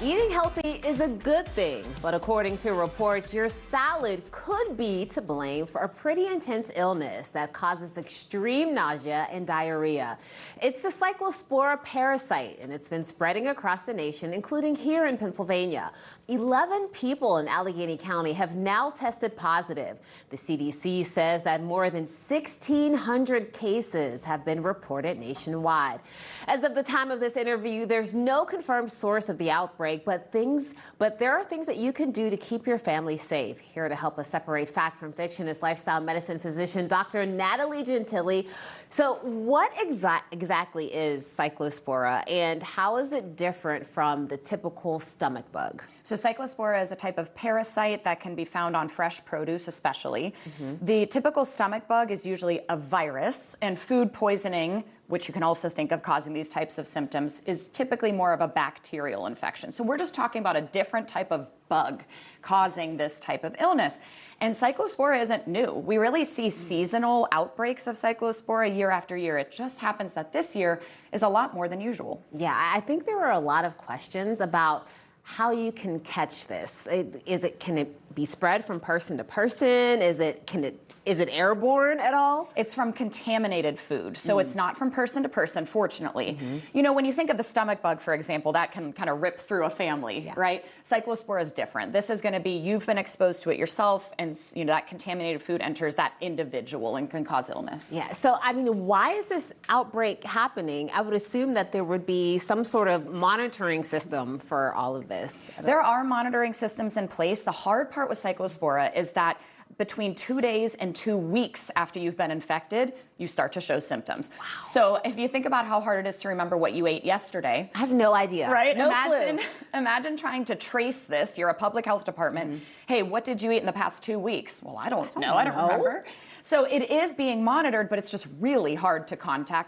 Eating healthy is a good thing, but according to reports, your salad could be to blame for a pretty intense illness that causes extreme nausea and diarrhea. It's the Cyclospora parasite, and it's been spreading across the nation, including here in Pennsylvania. 11 people in Allegheny County have now tested positive. The CDC says that more than 1,600 cases have been reported nationwide. As of the time of this interview, there's no confirmed source of the outbreak, but there are things that you can do to keep your family safe. Here to help us separate fact from fiction is lifestyle medicine physician Dr. Natalie Gentile. So what exactly is Cyclospora, and how is it different from the typical stomach bug? So Cyclospora is a type of parasite that can be found on fresh produce especially. The typical stomach bug is usually a virus, and food poisoning, which you can also think of causing these types of symptoms, is typically more of a bacterial infection. So we're just talking about a different type of bug causing this type of illness. And Cyclospora isn't new. We really see seasonal outbreaks of Cyclospora year after year. It just happens that this year is a lot more than usual. Yeah, I think there are a lot of questions about how you can catch this. Can it be spread from person to person? Is it airborne at all? It's from contaminated food, so it's not from person to person, fortunately. You know, when you think of the stomach bug, for example, that can kind of rip through a family, right? Cyclospora is different. This is going to be you've been exposed to it yourself, and you know that contaminated food enters that individual and can cause illness. Yeah. So I mean, why is this outbreak happening? I would assume that there would be some sort of monitoring system for all of this. There are monitoring systems in place. The hard part with Cyclospora is that between 2 days and 2 weeks after you've been infected, you start to show symptoms. Wow. So if you think about how hard it is to remember what you ate yesterday. I have no idea. Right? No clue. Imagine trying to trace this. You're a public health department. Hey, what did you eat in the past 2 weeks? Well, I don't know. I don't remember. So it is being monitored, but it's just really hard to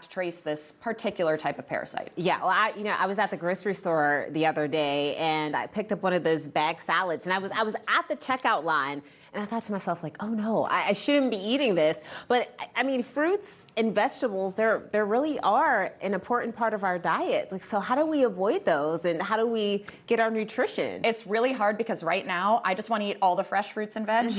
trace this particular type of parasite. Yeah, well, I was at the grocery store the other day, and I picked up one of those bag salads, and I was at the checkout line, and I thought to myself, like, oh no, I shouldn't be eating this. But I mean, fruits and vegetables, they're really are an important part of our diet. Like, so how do we avoid those, and how do we get our nutrition? It's really hard because right now I just want to eat all the fresh fruits and veg.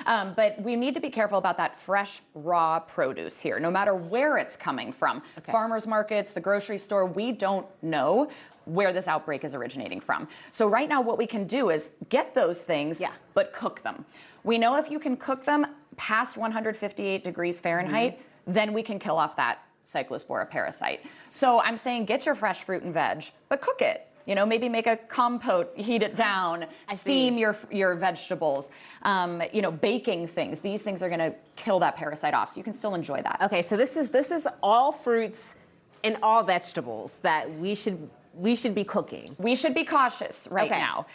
But we need to be careful about that fresh, raw produce here, no matter where it's coming from. Okay. Farmers markets, the grocery store, we don't know where this outbreak is originating from. So right now what we can do is get those things, but cook them. We know if you can cook them past 158 degrees Fahrenheit, then we can kill off that Cyclospora parasite. So I'm saying get your fresh fruit and veg, but cook it. You know, maybe make a compote, heat it down, steam your vegetables, you know, baking things. These things are gonna kill that parasite off, so you can still enjoy that. Okay, so this is all fruits and all vegetables that we should be cooking. We should be cautious right now.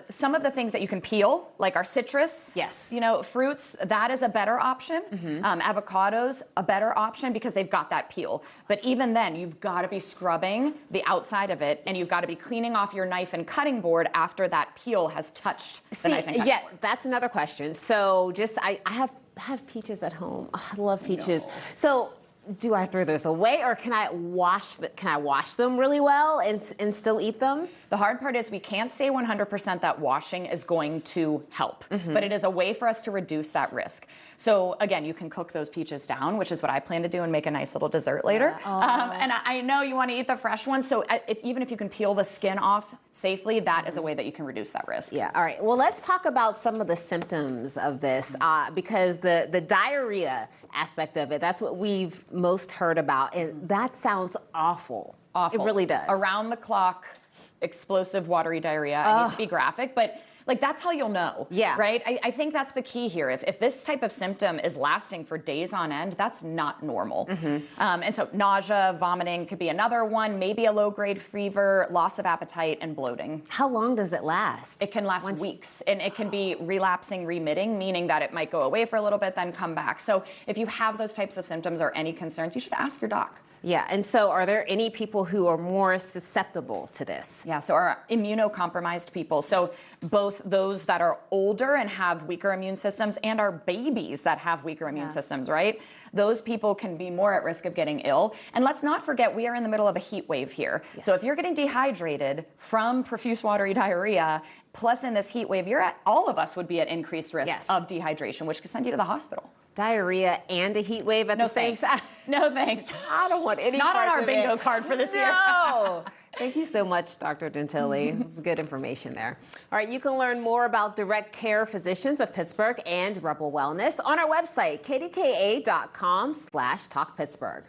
Some of the things that you can peel, like our citrus, you know, fruits, that is a better option. Avocados, a better option because they've got that peel. But even then, you've got to be scrubbing the outside of it, and you've got to be cleaning off your knife and cutting board after that peel has touched the knife and cutting board. That's another question. So I have peaches at home. Oh, I love peaches. So do I throw this away, or can I wash them really well and still eat them? The hard part is we can't say 100% that washing is going to help, but it is a way for us to reduce that risk. So again, you can cook those peaches down, which is what I plan to do, and make a nice little dessert later. And I know you want to eat the fresh ones, so even if you can peel the skin off safely, that is a way that you can reduce that risk. Yeah, all right. Well, let's talk about some of the symptoms of this, because the diarrhea aspect of it, that's what we've most heard about, and that sounds awful. Awful. It really does. Around the clock, explosive watery diarrhea. I hate to be graphic, but like that's how you'll know, right? I think that's the key here. If this type of symptom is lasting for days on end, that's not normal. And so nausea, vomiting could be another one, maybe a low-grade fever, loss of appetite, and bloating. How long does it last? It can last weeks, and it can be relapsing, remitting, meaning that it might go away for a little bit, then come back. So if you have those types of symptoms or any concerns, you should ask your doc. Yeah, and so are there any people who are more susceptible to this? Yeah, so our immunocompromised people, so both those that are older and have weaker immune systems and our babies that have weaker immune systems, right? Those people can be more at risk of getting ill. And let's not forget, we are in the middle of a heat wave here. Yes. So if you're getting dehydrated from profuse watery diarrhea, plus in this heat wave, all of us would be at increased risk of dehydration, which could send you to the hospital. Diarrhea and a heat wave at the same time? No thanks. I don't want any Not part on our of bingo it. card for this year. No. Thank you so much, Dr. Gentile. It's good information there. All right, you can learn more about Direct Care Physicians of Pittsburgh and Rebel Wellness on our website, kdka.com/talkpittsburgh.